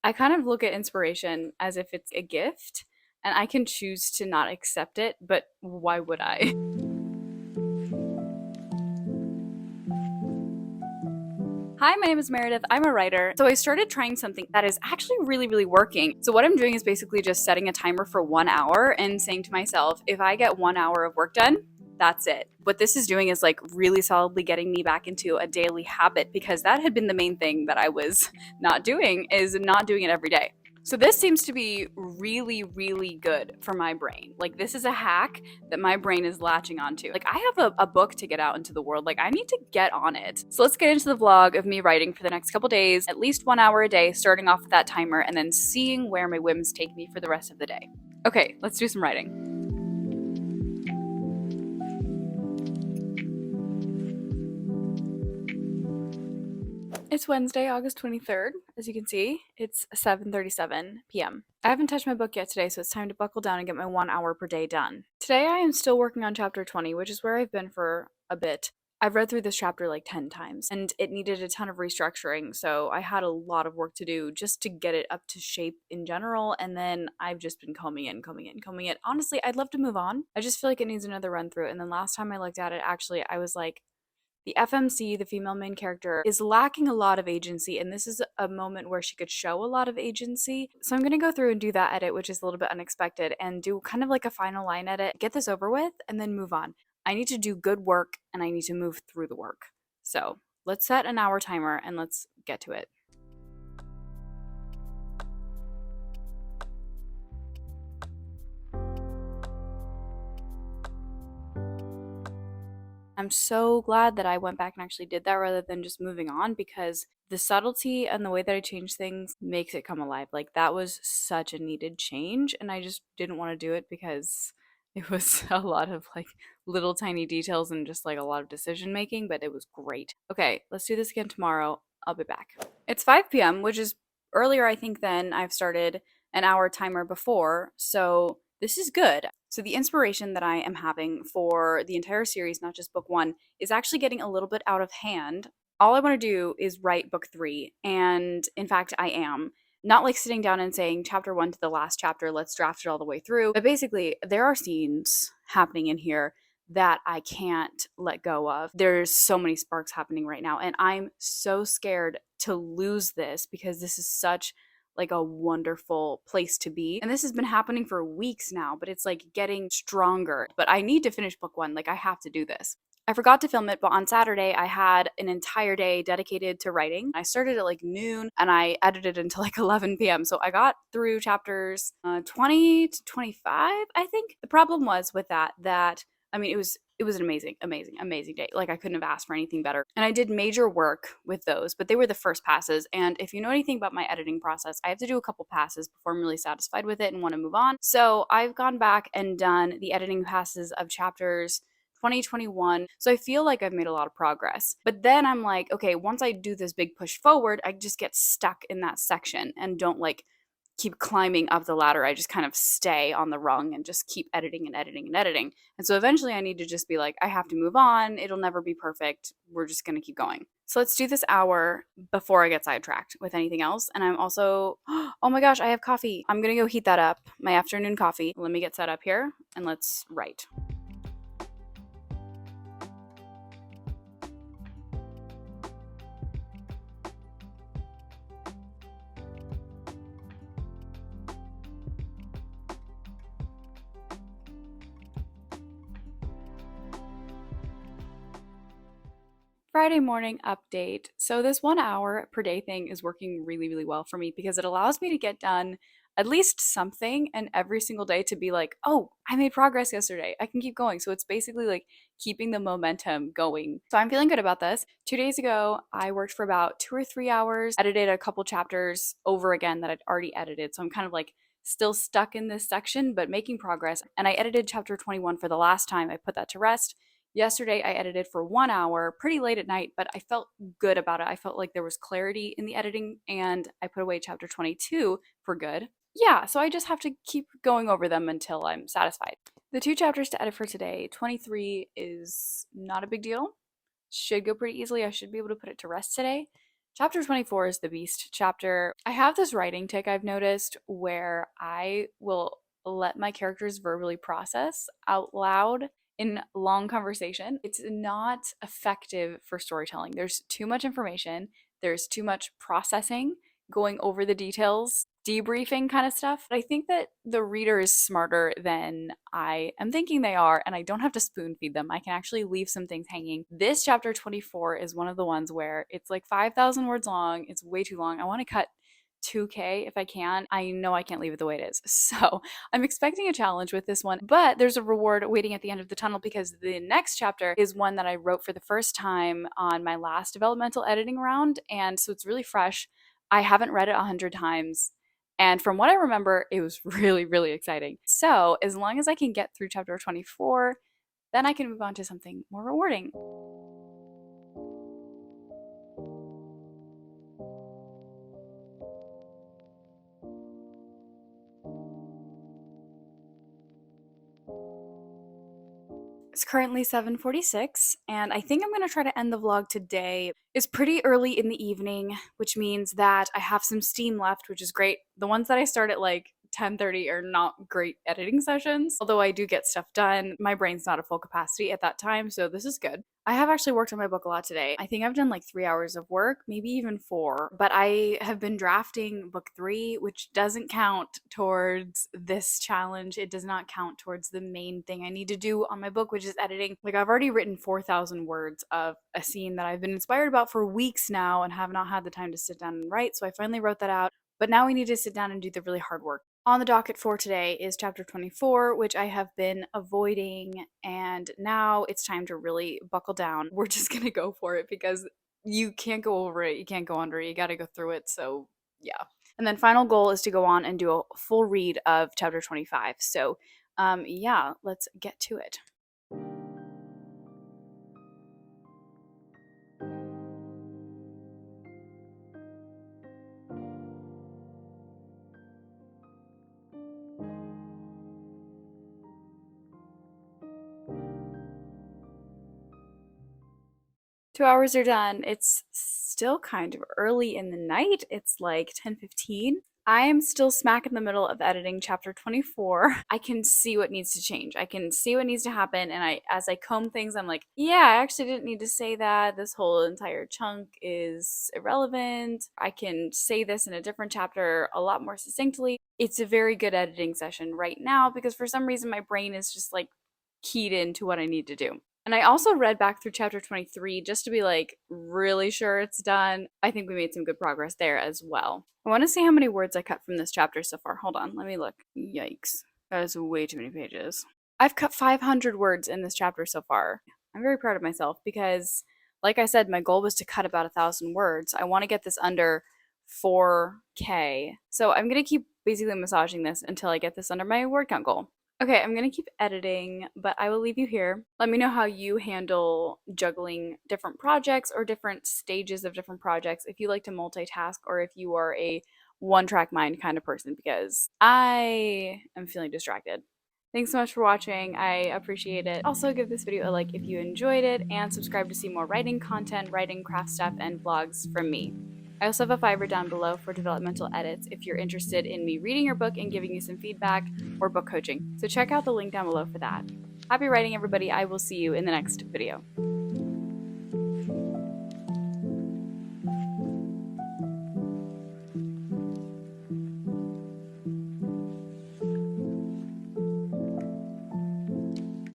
I kind of look at inspiration as if it's a gift, and I can choose to not accept it, but why would I? Hi, my name is Meredith. I'm a writer. So I started trying something that is actually really working. So what I'm doing is basically just setting a timer for 1 hour and saying to myself, if I get 1 hour of work done, that's it. What this is doing is like really solidly getting me back into a daily habit, because that had been the main thing that I was not doing, is not doing it every day. So this seems to be really good for my brain. Like, this is a hack that my brain is latching onto. Like, I have a book to get out into the world. Like, I need to get on it. So let's get into the vlog of me writing for the next couple days, at least 1 hour a day, starting off with that timer, and then seeing where my whims take me for the rest of the day. Okay, let's do some writing. It's Wednesday, August 23rd. As you can see, it's 7:37 p.m. I haven't touched my book yet today, so it's time to buckle down and get my 1 hour per day done. Today I am still working on chapter 20, which is where I've been for a bit. I've read through this chapter like 10 times, and it needed a ton of restructuring, so I had a lot of work to do just to get it up to shape in general, and then I've just been combing it. Honestly, I'd love to move on. I just feel like it needs another run through, and then last time I looked at it, actually, I was like, the FMC, the female main character, is lacking a lot of agency, and this is a moment where she could show a lot of agency. So I'm going to go through and do that edit, which is a little bit unexpected, and do kind of like a final line edit, get this over with, and then move on. I need to do good work, and I need to move through the work. So let's set an hour timer, and let's get to it. I'm so glad that I went back and actually did that rather than just moving on, because the subtlety and the way that I change things makes it come alive. Like, that was such a needed change, and I just didn't want to do it because it was a lot of like little tiny details and just like a lot of decision making, but it was great. Okay, let's do this again tomorrow. I'll be back. It's 5 p.m., which is earlier, I think, than I've started an hour timer before, so this is good. So the inspiration that I am having for the entire series, not just book one, is actually getting a little bit out of hand. All I want to do is write book three, and in fact, I am. Not like sitting down and saying chapter one to the last chapter, let's draft it all the way through. But basically, there are scenes happening in here that I can't let go of. There's so many sparks happening right now, and I'm so scared to lose this, because this is such like a wonderful place to be. And this has been happening for weeks now, but it's like getting stronger. But I need to finish book one. Like, I have to do this. I forgot to film it, but on Saturday I had an entire day dedicated to writing. I started at like noon and I edited until like 11 p.m. So I got through chapters 20 to 25, I think. The problem was with that I mean, it was an amazing day. Like, I couldn't have asked for anything better. And I did major work with those, but they were the first passes. And if you know anything about my editing process, I have to do a couple passes before I'm really satisfied with it and want to move on. So I've gone back and done the editing passes of chapters 2021. So I feel like I've made a lot of progress. But then I'm like, okay, once I do this big push forward, I just get stuck in that section and don't like keep climbing up the ladder. I just kind of stay on the rung and just keep editing and editing and editing. And so eventually I need to just be like, I have to move on. It'll never be perfect. We're just going to keep going. So let's do this hour before I get sidetracked with anything else. And I'm also, oh my gosh, I have coffee. I'm going to go heat that up, my afternoon coffee. Let me get set up here and let's write. Friday morning update. So this 1 hour per day thing is working really well for me, because it allows me to get done at least something, and every single day to be like, oh, I made progress yesterday. I can keep going. So it's basically like keeping the momentum going. So I'm feeling good about this. 2 days ago, I worked for about 2 or 3 hours, edited a couple chapters over again that I'd already edited. So I'm kind of like still stuck in this section, but making progress. And I edited chapter 21 for the last time. I put that to rest. Yesterday, I edited for 1 hour, pretty late at night, but I felt good about it. I felt like there was clarity in the editing, and I put away chapter 22 for good. Yeah, so I just have to keep going over them until I'm satisfied. The 2 chapters to edit for today, 23 is not a big deal. Should go pretty easily. I should be able to put it to rest today. Chapter 24 is the Beast chapter. I have this writing tick I've noticed where I will let my characters verbally process out loud in long conversation. It's not effective for storytelling. There's too much information, there's too much processing, going over the details, debriefing kind of stuff. But I think that the reader is smarter than I am thinking they are, and I don't have to spoon feed them. I can actually leave some things hanging. This chapter 24 is one of the ones where it's like 5,000 words long. It's way too long. I want to cut 2K if I can. I know I can't leave it the way it is. So I'm expecting a challenge with this one, but there's a reward waiting at the end of the tunnel because the next chapter is one that I wrote for the first time on my last developmental editing round. And so it's really fresh. I haven't read it 100 times. And from what I remember, it was really, really exciting. So as long as I can get through chapter 24, then I can move on to something more rewarding. It's currently 7:46, and I think I'm going to try to end the vlog today. It's pretty early in the evening, which means that I have some steam left, which is great. The ones that I start at like 10:30 are not great editing sessions, although I do get stuff done. My brain's not at full capacity at that time, so this is good. I have actually worked on my book a lot today. I think I've done like 3 hours of work, maybe even 4, but I have been drafting book 3, which doesn't count towards this challenge. It does not count towards the main thing I need to do on my book, which is editing. Like, I've already written 4,000 words of a scene that I've been inspired about for weeks now and have not had the time to sit down and write, so I finally wrote that out. But now we need to sit down and do the really hard work. On the docket for today is chapter 24, which I have been avoiding, and now it's time to really buckle down. We're just gonna go for it because you can't go over it, you can't go under it, you gotta go through it, so yeah. And then final goal is to go on and do a full read of chapter 25. So yeah, let's get to it. 2 hours are done. It's still kind of early in the night. It's like 10:15. I am still smack in the middle of editing chapter 24. I can see what needs to change. I can see what needs to happen, and as I comb things, I'm like, yeah, I actually didn't need to say that. This whole entire chunk is irrelevant. I can say this in a different chapter a lot more succinctly. It's a very good editing session right now because for some reason my brain is just like keyed into what I need to do. And I also read back through chapter 23 just to be like really sure it's done. I think we made some good progress there as well. I want to see how many words I cut from this chapter so far. Hold on, let me look. Yikes. That is way too many pages. I've cut 500 words in this chapter so far. I'm very proud of myself because, like I said, my goal was to cut about 1,000 words. I want to get this under 4K. So I'm going to keep basically massaging this until I get this under my word count goal. Okay, I'm gonna keep editing, but I will leave you here. Let me know how you handle juggling different projects or different stages of different projects, if you like to multitask or if you are a one-track mind kind of person, because I am feeling distracted. Thanks so much for watching. I appreciate it. Also, give this video a like if you enjoyed it, and subscribe to see more writing content, writing craft stuff, and vlogs from me. I also have a Fiverr down below for developmental edits if you're interested in me reading your book and giving you some feedback or book coaching. So check out the link down below for that. Happy writing, everybody. I will see you in the next video.